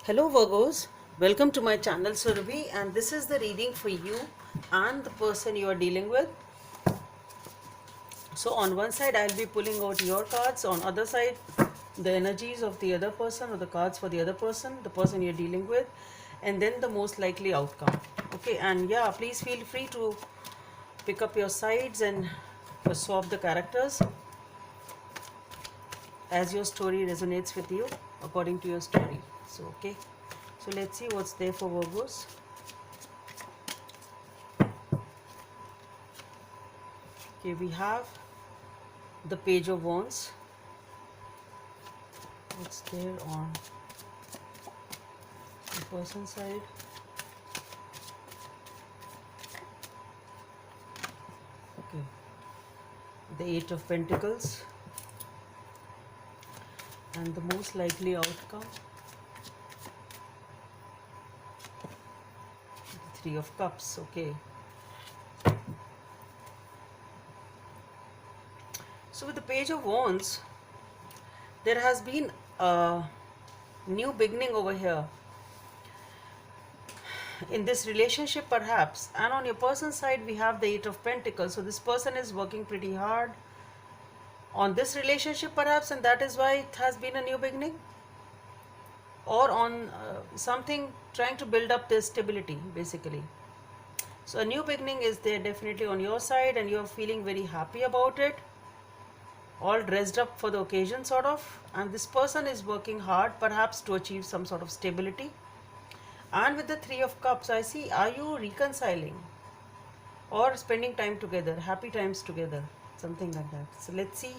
Hello Virgos, welcome to my channel Surabhi, and this is the reading for you and the person you are dealing with. So on one side I'll be pulling out your cards, on other side the energies of the other person or the cards for the other person, the person you're dealing with, and then the most likely outcome. Okay, and yeah, please feel free to pick up your sides and swap the characters as your story resonates with you according to your story. So okay, so let's see what's there for Virgos. Okay, we have the Page of Wands. What's there on the person side? Okay, the Eight of Pentacles and the most likely outcome, the Three of Cups. Okay, so with the Page of Wands, there has been a new beginning over here in this relationship perhaps, and on your person's side we have the Eight of Pentacles. So this person is working pretty hard on this relationship perhaps, and that is why it has been a new beginning, or on something trying to build up this stability basically. So a new beginning is there definitely on your side, and you're feeling very happy about it, all dressed up for the occasion sort of, and this person is working hard perhaps to achieve some sort of stability. And with the Three of Cups, I see, are you reconciling or spending time together, happy times together, something like that. So let's see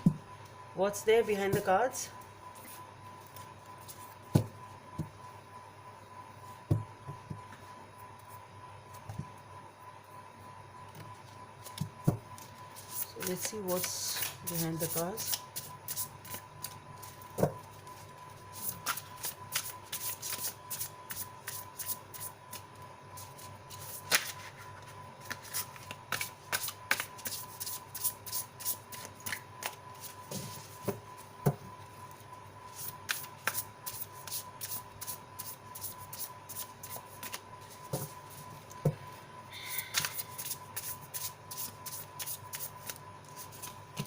what's there behind the cards. So let's see what's behind the cards.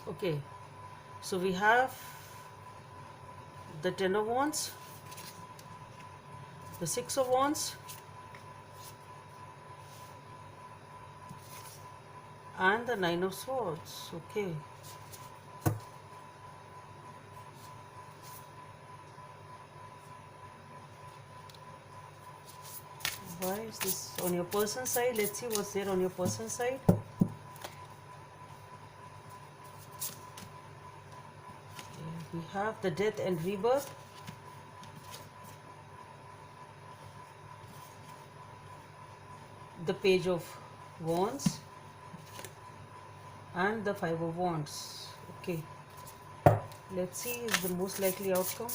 Okay, so we have the Ten of Wands, the Six of Wands, and the Nine of Swords. Okay, why is this on your person's side? Let's see what's there on your person's side. We have the Death and Rebirth, the Page of Wands, and the Five of Wands. Okay, let's see is the most likely outcome.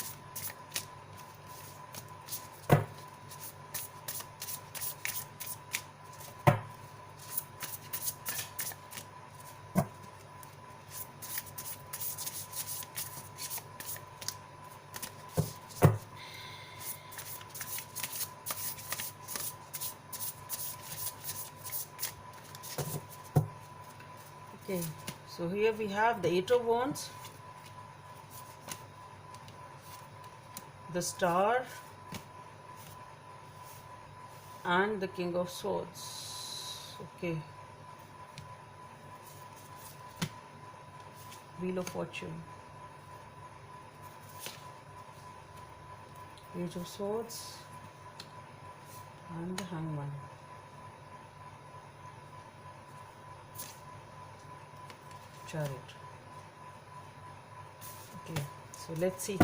Okay, so here we have the Eight of Wands, the Star, and the King of Swords. Okay, Wheel of Fortune, Page of Swords, and the Hangman. Chariot. Okay, so let's see.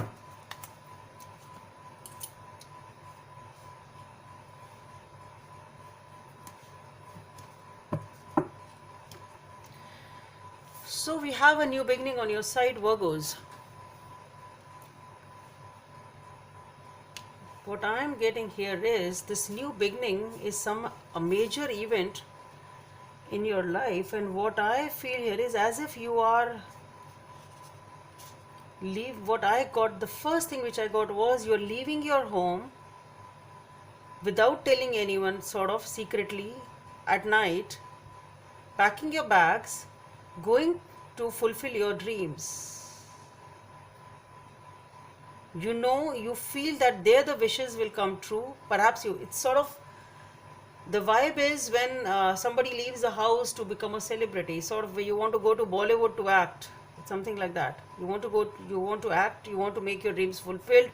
So we have a new beginning on your side, Virgos. What I am getting here is this new beginning is a major event in your life, and what I feel here is as if you are what I got, the first thing which I got was you're leaving your home without telling anyone, sort of secretly at night, packing your bags, going to fulfill your dreams. You feel that there the wishes will come true. Perhaps it's sort of the vibe is when somebody leaves the house to become a celebrity, sort of where you want to go to Bollywood to act, something like that. You want to act, you want to make your dreams fulfilled,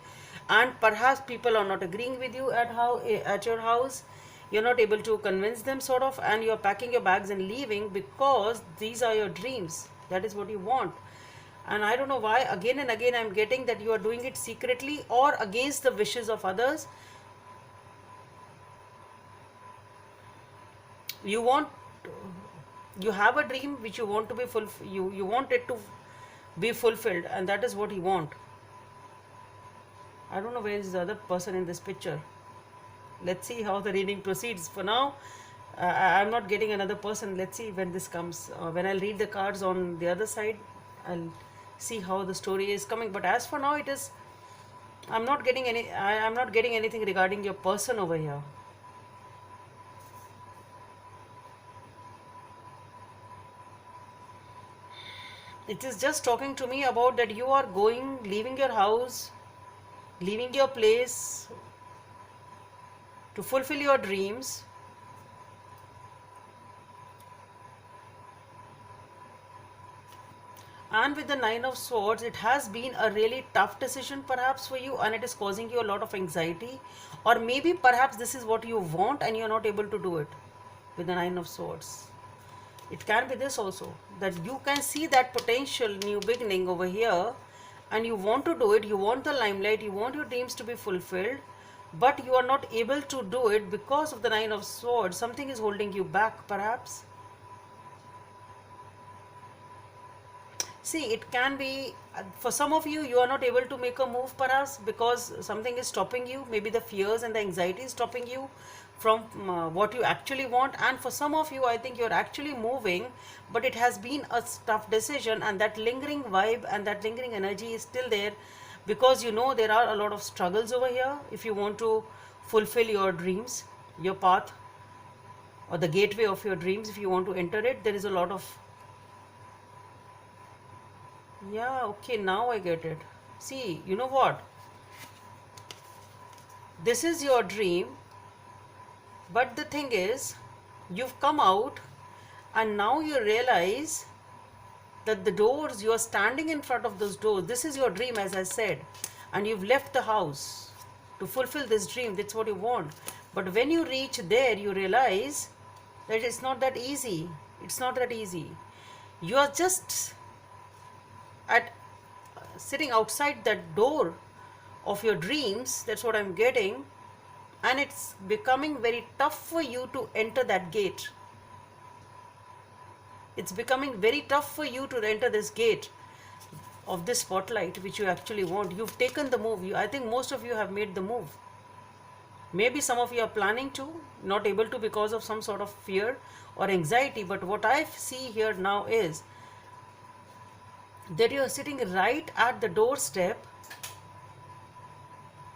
and perhaps people are not agreeing with you at your house. You're not able to convince them, sort of, and you're packing your bags and leaving because these are your dreams. That is what you want. And I don't know why, again and again, I'm getting that you are doing it secretly or against the wishes of others. You want, you have a dream which you want to be you want it to be fulfilled, and that is what you want. I don't know where is the other person in this picture. Let's see how the reading proceeds. For now, I'm not getting another person. Let's see when this comes. When I'll read the cards on the other side, I'll see how the story is coming. But as for now, it is. I'm not getting I'm not getting anything regarding your person over here. It is just talking to me about that you are leaving your house, leaving your place to fulfill your dreams. And with the Nine of Swords, it has been a really tough decision perhaps for you, and it is causing you a lot of anxiety. Or maybe perhaps this is what you want and you're not able to do it with the Nine of Swords. It can be this also, that you can see that potential new beginning over here and you want to do it, you want the limelight, you want your dreams to be fulfilled, but you are not able to do it because of the Nine of Swords. Something is holding you back perhaps. See, it can be for some of you, you are not able to make a move perhaps because something is stopping you. Maybe the fears and the anxiety is stopping you from what you actually want. And for some of you, I think you're actually moving, but it has been a tough decision, and that lingering vibe and that lingering energy is still there because there are a lot of struggles over here. If you want to fulfill your dreams, your path, or the gateway of your dreams, if you want to enter it, there is a lot of. Yeah, okay, now I get it. See, you know what? This is your dream, but the thing is, you've come out and now you realize that the doors, you are standing in front of those doors. This is your dream, as I said, and you've left the house to fulfill this dream. That's what you want. But when you reach there, you realize that it's not that easy. It's not that easy. You are just at sitting outside that door of your dreams. That's what I'm getting, and it's becoming very tough for you to enter that gate. It's becoming very tough for you to enter this gate of this spotlight which you actually want. You've taken the move. I think most of you have made the move. Maybe some of you are planning to, not able to because of some sort of fear or anxiety. But what I see here now is that you are sitting right at the doorstep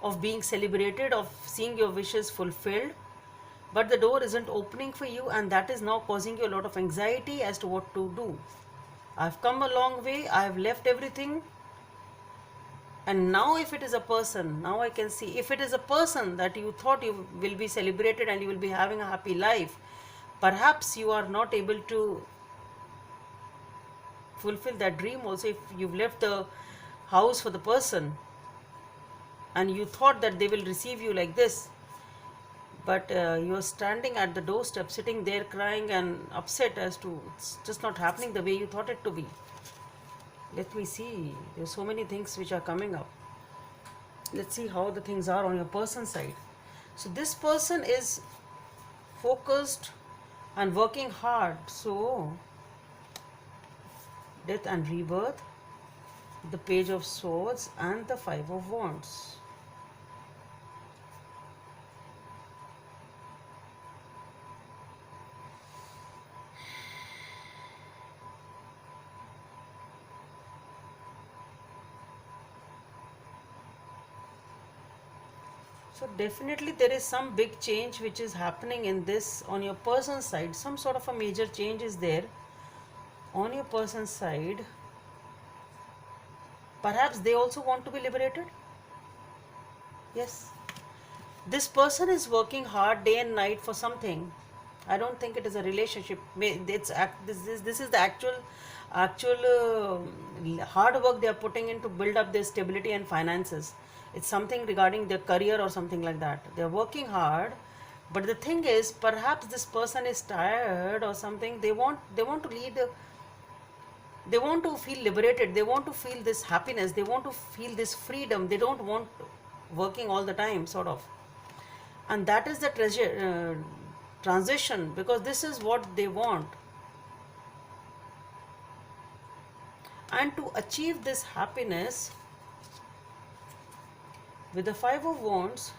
of being celebrated, of seeing your wishes fulfilled, but the door isn't opening for you, and that is now causing you a lot of anxiety as to what to do. I've come a long way, I've left everything, and now if it is a person, now I can see, if it is a person that you thought you will be celebrated and you will be having a happy life, perhaps you are not able to fulfill that dream also. If you've left the house for the person and you thought that they will receive you like this, but you're standing at the doorstep, sitting there crying and upset as to it's just not happening the way you thought it to be. Let me see, there's so many things which are coming up. Let's see how the things are on your person side. So this person is focused and working hard. So death and rebirth, the Page of Swords, and the Five of Wands. So definitely there is some big change which is happening in this on your person's side. Some sort of a major change is there on your person's side. Perhaps they also want to be liberated. Yes. This person is working hard day and night for something. I don't think it is a relationship. This is the actual hard work they are putting in to build up their stability and finances. It's something regarding their career or something like that. They are working hard, but the thing is, perhaps this person is tired or something. They want to lead. They want to feel liberated. They want to feel this happiness. They want to feel this freedom. They don't want working all the time, sort of. And that is the transition, because this is what they want. And to achieve this happiness with the Five of Wands,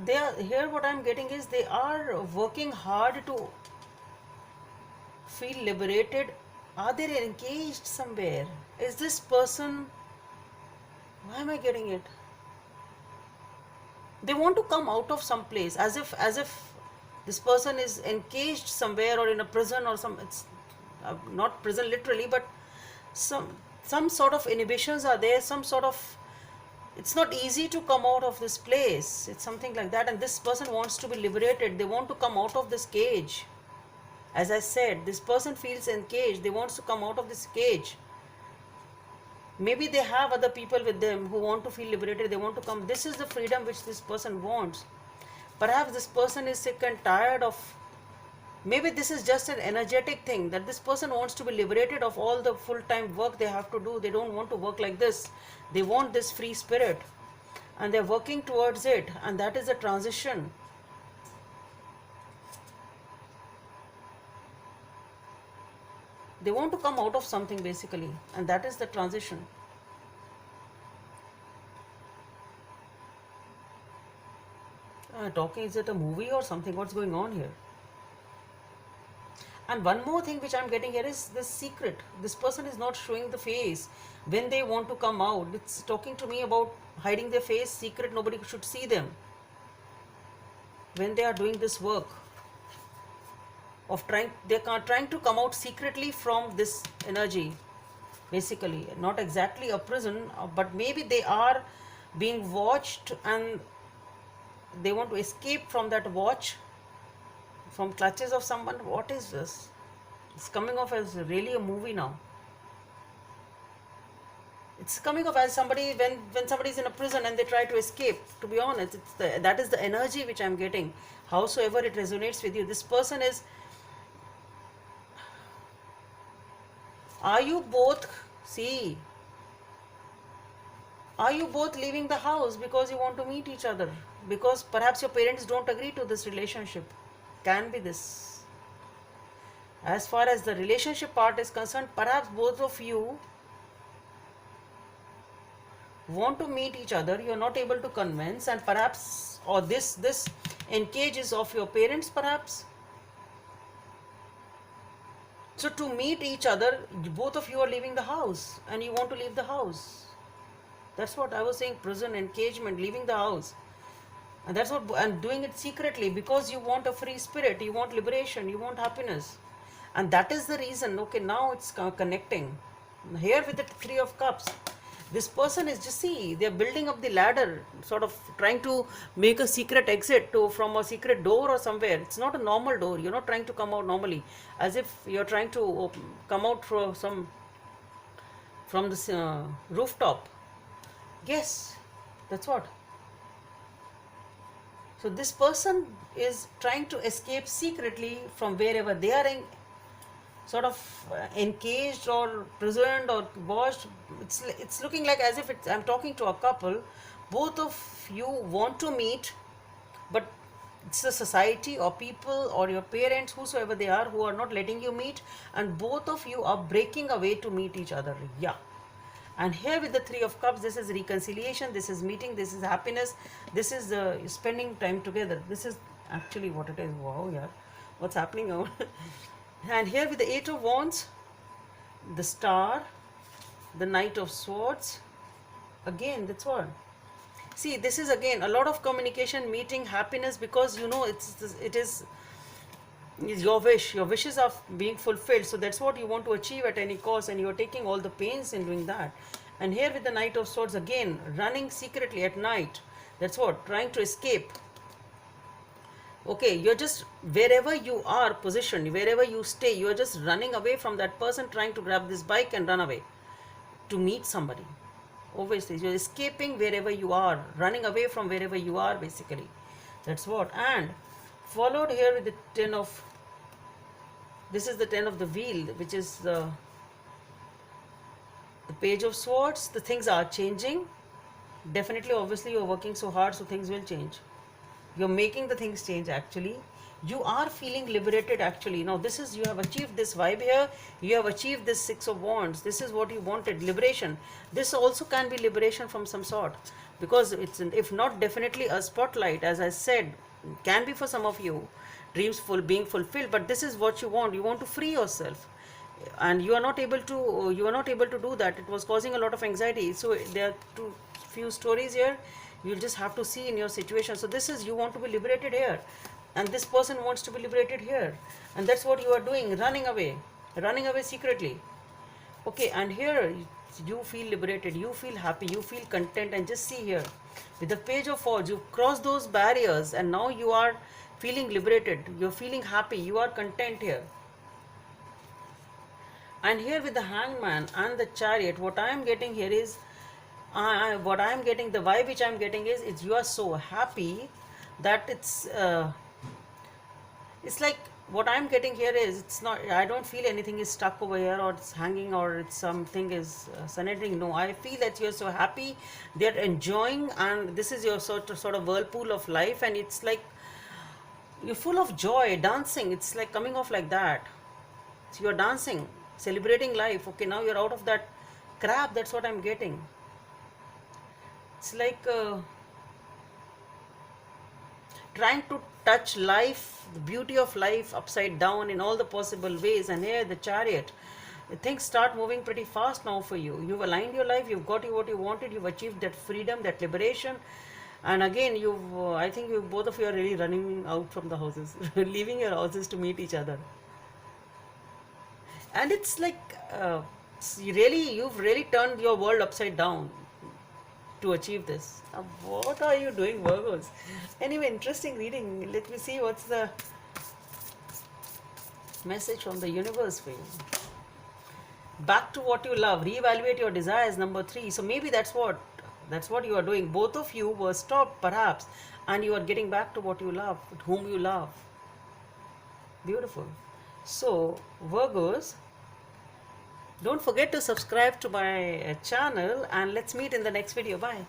they are here. What I'm getting is they are working hard to feel liberated. Are they engaged somewhere? Is this person, why am I getting it? They want to come out of some place, as if this person is encaged somewhere or in a prison or some. It's not prison literally, but some some sort of inhibitions are there, some sort of, it's not easy to come out of this place. It's something like that, and this person wants to be liberated. They want to come out of this cage. As I said, this person feels encaged. They wants to come out of this cage. Maybe they have other people with them who want to feel liberated. They want to come. This is the freedom which this person wants. Perhaps this person is sick and tired of, maybe this is just an energetic thing, that this person wants to be liberated of all the full-time work they have to do. They don't want to work like this. They want this free spirit, and they're working towards it, and that is a transition. They want to come out of something basically, and that is the transition. Talking, is it a movie or something? What's going on here? And one more thing which I'm getting here is this secret. This person is not showing the face when they want to come out. It's talking to me about hiding their face, secret, nobody should see them when they are doing this work of trying to come out secretly from this energy, basically. Not exactly a prison, but maybe they are being watched and they want to escape from that watch, from clutches of someone. What is this? It's coming off as really a movie now. It's coming off as somebody, when somebody is in a prison and they try to escape. To be honest, that is the energy which I'm getting. Howsoever it resonates with you, this person is. Are you both, see, are you both leaving the house because you want to meet each other? Because perhaps your parents don't agree to this relationship. Can be this. As far as the relationship part is concerned, perhaps both of you want to meet each other. You're not able to convince, and perhaps, or this engages of your parents perhaps. So to meet each other, both of you are leaving the house and you want to leave the house. That's what I was saying, prison, engagement, leaving the house. And that's what, and doing it secretly because you want a free spirit, you want liberation, you want happiness. And that is the reason. Okay, now it's connecting. Here with the Three of Cups, this person is just, see, they're building up the ladder, sort of trying to make a secret exit from a secret door or somewhere. It's not a normal door. You're not trying to come out normally, as if you're trying to come out from this rooftop. Yes, that's what. So this person is trying to escape secretly from wherever they are sort of encaged or prisoned or watched. It's looking like as if I'm talking to a couple. Both of you want to meet, but it's the society or people or your parents, whosoever they are, who are not letting you meet, and both of you are breaking away to meet each other. Yeah. And here with the Three of Cups, this is reconciliation, this is meeting, this is happiness, this is spending time together. This is actually what it is. Wow, yeah, what's happening now? And here with the Eight of Wands, the Star, the Knight of Swords. Again, that's what. See, this is again a lot of communication, meeting, happiness, because you know it is your wish. Your wishes are being fulfilled, so that's what you want to achieve at any cost, and you're taking all the pains in doing that. And here with the Knight of Swords, again running secretly at night, that's what, trying to escape. Okay, you're just, wherever you are positioned, wherever you stay, you're just running away from that person, trying to grab this bike and run away to meet somebody. Obviously you're escaping wherever you are, running away from wherever you are, basically. That's what. And followed here with the Ten of, this is the Ten of the Wheel, which is the Page of Swords. The things are changing. Definitely, obviously, you're working so hard, so things will change. You're making the things change, actually. You are feeling liberated, actually. Now, this is, you have achieved this vibe here. You have achieved this Six of Wands. This is what you wanted, liberation. This also can be liberation from some sort. Because it's, if not definitely a spotlight, as I said, can be for some of you, dreams being fulfilled, but this is what you want. You want to free yourself, and you are not able to do that. It was causing a lot of anxiety. So there are few stories here. You'll just have to see in your situation. So this is, you want to be liberated here, and this person wants to be liberated here, and that's what you are doing, running away secretly. Okay, and here you feel liberated, you feel happy, you feel content. And just see here with the Page of Swords, you cross those barriers, and now you are feeling liberated, you're feeling happy, you are content here. And here with the Hangman and the Chariot, what I am getting here is, the vibe which I am getting is you are so happy that it's like, what I'm getting here is, it's not, I don't feel anything is stuck over here, or it's hanging, or it's something is surrendering. No, I feel that you're so happy, they're enjoying, and this is your sort of whirlpool of life, and it's like you're full of joy, dancing. It's like coming off like that. So you're dancing, celebrating life. Okay, now you're out of that crap. That's what I'm getting. It's like trying to touch life, the beauty of life, upside down in all the possible ways. And here the Chariot, things start moving pretty fast now for you. You've aligned your life, you've got what you wanted, you've achieved that freedom, that liberation. And again, I think you both of you are really running out from the houses, leaving your houses to meet each other. And it's like, you've really turned your world upside down to achieve this. Now, what are you doing, Virgos? Anyway, interesting reading. Let me see what's the message from the universe for you. Back to what you love. Reevaluate your desires, number 3. So maybe that's what you are doing. Both of you were stopped, perhaps, and you are getting back to what you love, whom you love. Beautiful. So, Virgos, don't forget to subscribe to my channel, and let's meet in the next video. Bye.